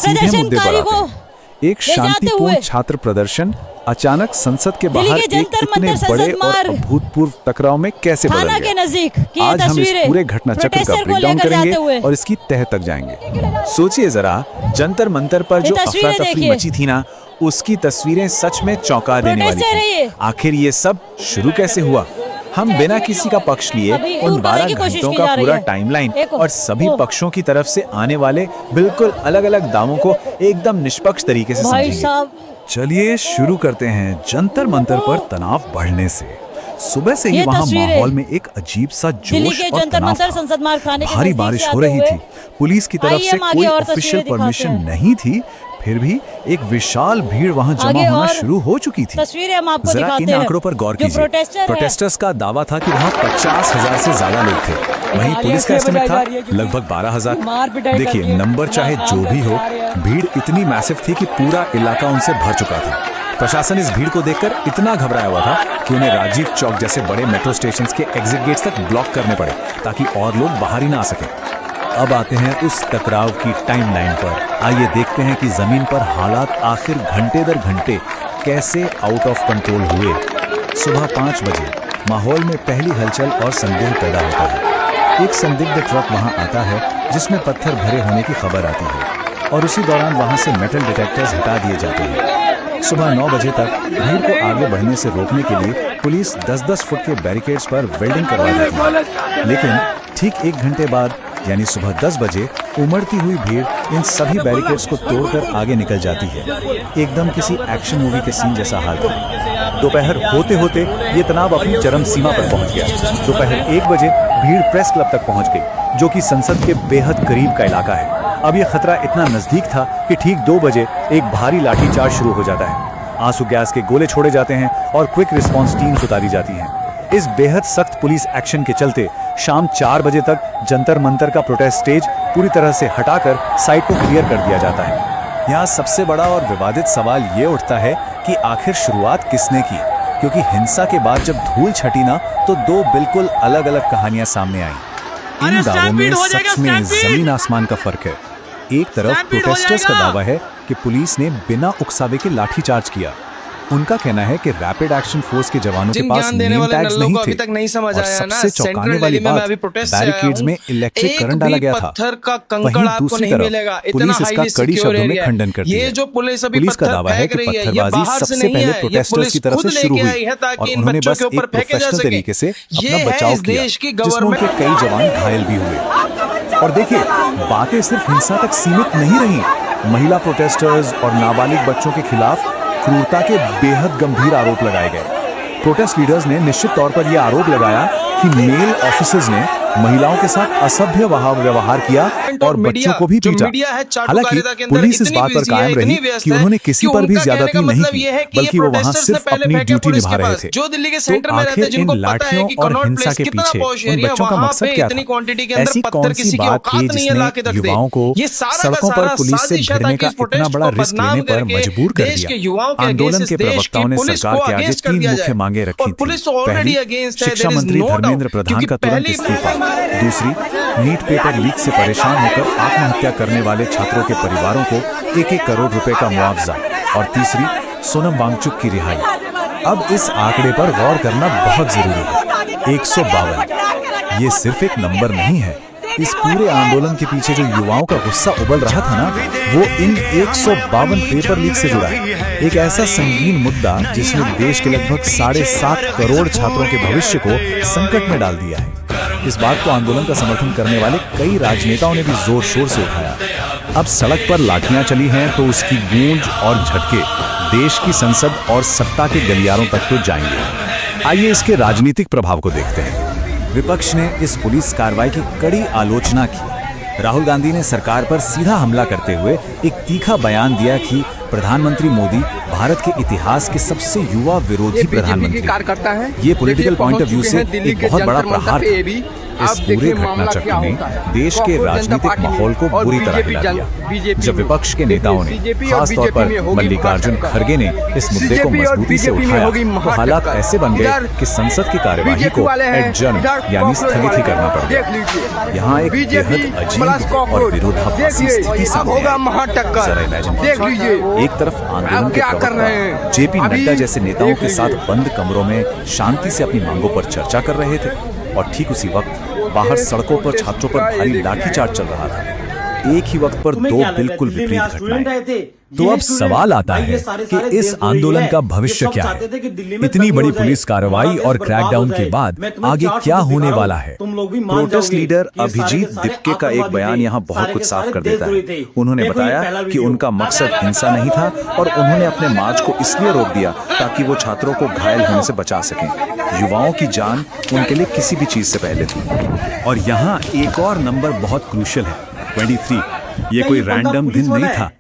सीधे मुद्दे पर आते हैं। एक शांतिपूर्ण छात्र प्रदर्शन अचानक संसद के बाहर एक इतने बड़े और अभूतपूर्व टकराव में कैसे बदल गया? आज हम इस पूरे घटना चक्र का ब्रेकडाउन करेंगे और इसकी तह तक जाएंगे। सोचिए जरा, जंतर मंतर पर जो अफरा तफरी मची थी ना, उसकी तस्वीरें सच में चौंका देने वाली थी। आखिर ये सब शुरू कैसे हुआ? हम बिना किसी का पक्ष लिए उन 12 घंटों का पूरा टाइमलाइन और सभी पक्षों की तरफ से आने वाले बिल्कुल अलग अलग दावों को एकदम निष्पक्ष तरीके से समझेंगे। चलिए शुरू करते हैं जंतर मंतर पर तनाव बढ़ने से। सुबह से ही वहाँ माहौल में एक अजीब सा जोश और तनाव था। भारी बारिश हो रही थी। पुलिस की तरफ से कोई ऑफिशियल परमिशन नहीं थी, फिर भी एक विशाल भीड़ वहां जमा होना शुरू हो चुकी थी। जरा इन आंकड़ों पर गौर कीजिए। प्रोटेस्टर्स का दावा था कि वहां 50,000 से ज्यादा लोग थे। वहीं पुलिस का एस्टिमेट था लगभग 12,000। देखिए, नंबर चाहे जो भी हो, भीड़ इतनी मैसिव थी कि पूरा इलाका उनसे भर चुका था। प्रशासन इस भीड़ को देखकर इतना घबराया हुआ था कि उन्हें राजीव चौक जैसे बड़े मेट्रो स्टेशन के एग्जिट गेट्स तक ब्लॉक करने पड़े ताकि और लोग बाहर ही ना आ सके। अब आते हैं उस टकराव की टाइमलाइन पर। आइए देखते हैं कि जमीन पर हालात आखिर घंटे दर घंटे कैसे आउट ऑफ कंट्रोल हुए। सुबह 5 बजे माहौल में पहली हलचल और संदेह पैदा होता है। एक संदिग्ध ट्रक वहां आता है जिसमें पत्थर भरे होने की खबर आती है और उसी दौरान वहां से मेटल डिटेक्टर्स हटा दिए जाते हैं। सुबह 9 बजे तक भीड़ को आगे बढ़ने से रोकने के लिए पुलिस 10-10 फुट के बैरिकेड्स पर वेल्डिंग करवा देती है। लेकिन ठीक 1 घंटे बाद यानी सुबह 10 बजे उमड़ती हुई भीड़ इन सभी बैरिकेड्स को तोड़कर आगे निकल जाती है। एकदम किसी एक्शन मूवी के सीन जैसा हाल था। दोपहर होते होते ये तनाव अपनी चरम सीमा पर पहुंच गया। दोपहर 1 बजे भीड़ प्रेस क्लब तक पहुंच गई, जो कि संसद के बेहद करीब का इलाका है। अब यह खतरा इतना नजदीक था कि ठीक 2 बजे एक भारी लाठीचार्ज शुरू हो जाता है। आंसू गैस के गोले छोड़े जाते हैं और क्विक रिस्पांस टीम्स उतारी जाती हैं। इस बेहद सख्त पुलिस एक्शन के चलते शाम 4 बजे तक जंतर मंतर का प्रोटेस्ट स्टेज पूरी तरह से हटाकर साइट को क्लियर कर दिया जाता है। यहाँ सबसे बड़ा और विवादित सवाल ये उठता है कि आखिर शुरुआत किसने की, क्योंकि हिंसा के बाद जब धूल छटी ना, तो 2 बिल्कुल अलग अलग कहानियां सामने आई। इन दावों में सच में जमीन आसमान का फर्क है। एक तरफ प्रोटेस्टर्स का दावा है कि पुलिस ने बिना उकसावे के लाठीचार्ज किया। उनका कहना है कि रैपिड एक्शन फोर्स के जवानों के पास नेम टैग्स नहीं थे। तक नहीं समझ और आया ना, सबसे चौंकाने वाली बात, बैरिकेड्स में इलेक्ट्रिक करंट डाला गया था। वहीं दूसरी तरफ पुलिस इसका कड़ी शब्दों में खंडन करती है। पुलिस का दावा है कि पत्थरबाजी सबसे पहले प्रोटेस्टर्स की तरफ से शुरू हुई और उन्होंने बस एक प्रोफेशनल तरीके से अपना बचाव किया, जिसमें उनके कई जवान घायल भी हुए। और देखिए, बातें सिर्फ हिंसा तक सीमित नहीं रही। महिला प्रोटेस्टर्स और नाबालिग बच्चों के खिलाफ क्रूरता के बेहद गंभीर आरोप लगाए गए। प्रोटेस्ट लीडर्स ने निश्चित तौर पर यह आरोप लगाया कि मेल ऑफिसर्स ने महिलाओं के साथ असभ्य व्यवहार किया और बच्चों को भी पीटा। हालांकि पुलिस इस बात पर कायम रही कि उन्होंने किसी पर भी ज्यादती नहीं की, बल्कि वो वहां सिर्फ अपनी ड्यूटी निभा रहे थे। तो आखिर इन लाठियों और हिंसा के पीछे उन बच्चों का मकसद क्या था? ऐसी कौन सी बात थी जिसने युवाओं को सड़कों पर पुलिस से भिड़ने का इतना बड़ा रिस्क लेने पर मजबूर कर दिया? आंदोलन के प्रवक्ताओं ने सरकार के आगे 3 मुख्य मांगे रखी थी। पहली, शिक्षा मंत्री धर्मेंद्र प्रधान का तुरंत इस्तीफा। दूसरी, नीट पेपर लीक से परेशान होकर आत्महत्या करने वाले छात्रों के परिवारों को 1-1 करोड़ रुपए का मुआवजा। और तीसरी, सोनम वांगचुक की रिहाई। अब इस आंकड़े पर गौर करना बहुत जरूरी है। 152 ये सिर्फ एक नंबर नहीं है। इस पूरे आंदोलन के पीछे जो युवाओं का गुस्सा उबल रहा था ना, वो इन 152 पेपर लीक से जुड़ा है। एक ऐसा संगीन मुद्दा जिसने देश के लगभग 7.5 करोड़ छात्रों के भविष्य को संकट में डाल दिया है। इस बात को आंदोलन का समर्थन करने वाले कई राजनेताओं ने भी जोर शोर से उठाया। अब सड़क पर लाठियां चली हैं तो उसकी गूंज और झटके देश की संसद और सत्ता के गलियारों तक तो जाएंगे। आइए इसके राजनीतिक प्रभाव को देखते हैं। विपक्ष ने इस पुलिस कार्रवाई की कड़ी आलोचना की। राहुल गांधी ने सरकार पर सीधा हमला करते हुए एक तीखा बयान दिया कि प्रधानमंत्री मोदी भारत के इतिहास के सबसे युवा विरोधी प्रधानमंत्री हैं। ये पॉलिटिकल पॉइंट ऑफ व्यू से एक बहुत बड़ा प्रहार था। इस पूरे घटनाचक्र ने देश के राजनीतिक माहौल को बुरी तरह हिला दिया। जब विपक्ष के नेताओं ने, खास तौर पर मल्लिकार्जुन खड़गे ने इस मुद्दे को मजबूती से उठाया, तो हालात ऐसे बन गए कि संसद की कार्यवाही को एडजर्न यानी स्थगित ही करना पड़ गया। यहाँ एक बेहद अजीब और विरोधाभासी स्थिति सामने आई। जरा इमेजिन कीजिए, एक तरफ आंदोलन के प्रवक्ता जेपी नड्डा जैसे नेताओं के साथ बंद कमरों में शांति से अपनी मांगों पर चर्चा कर रहे थे, और ठीक उसी वक्त बाहर सड़कों पर छात्रों पर भारी लाठीचार्ज चल रहा था। एक ही वक्त पर दो बिल्कुल विपरीत घटनाएं। तो अब सवाल आता है कि इस आंदोलन का भविष्य क्या है? इतनी बड़ी पुलिस कार्रवाई और क्रैकडाउन के बाद आगे क्या होने वाला है? प्रोटेस्ट लीडर अभिजीत दिप्के का एक बयान यहाँ बहुत कुछ साफ कर देता है। उन्होंने बताया कि उनका मकसद हिंसा नहीं था और उन्होंने अपने मार्च को इसलिए रोक दिया ताकि वो छात्रों को घायल होने से बचा सकें। युवाओं की जान उनके लिए किसी भी चीज से पहले थी। और यहाँ एक और नंबर बहुत क्रूशियल है, 23। ये कोई रैंडम दिन नहीं था।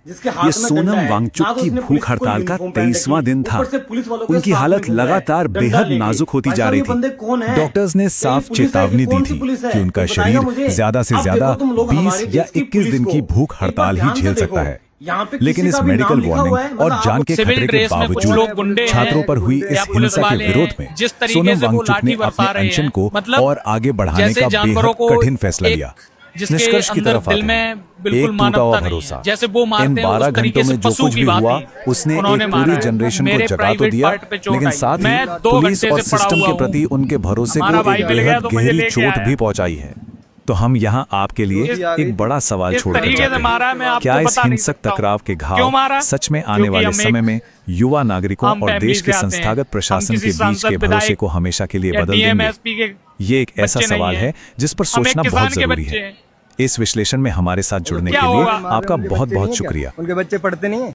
ये सोनम वांगचुक की भूख हड़ताल का 23वां दिन था। उनकी हालत लगातार बेहद नाजुक होती जा रही थी। डॉक्टर्स ने साफ चेतावनी दी थी कि उनका शरीर ज्यादा से ज्यादा 20 या 21 दिन की भूख हड़ताल ही झेल सकता है। लेकिन इस मेडिकल वार्निंग और जान के खतरे के बावजूद छात्रों पर हुई इस हिंसा के विरोध में सोनम वांगचुक ने अपने अनशन को और आगे बढ़ाने का बेहद कठिन फैसला लिया। निष्कर्ष की तरफ आते हैं, एक टूटा हुआ भरोसा। इन 12 घंटों में जो कुछ भी हुआ उसने एक पूरी जनरेशन को जगा तो दिया, लेकिन साथ ही पुलिस और सिस्टम के प्रति उनके भरोसे को एक बेहद गहरी चोट भी पहुंचाई है। तो हम यहाँ आपके लिए एक बड़ा सवाल छोड़कर जाते हैं। क्या इस हिंसक टकराव के घाव सच में आने वाले समय में युवा नागरिकों और देश के संस्थागत प्रशासन के बीच के भरोसे को हमेशा के लिए बदल देंगे? ये एक ऐसा सवाल है जिस पर सोचना बहुत जरूरी है। इस विश्लेषण में हमारे साथ जुड़ने के लिए आपका बहुत बहुत शुक्रिया। उनके बच्चे पढ़ते नहीं हैं।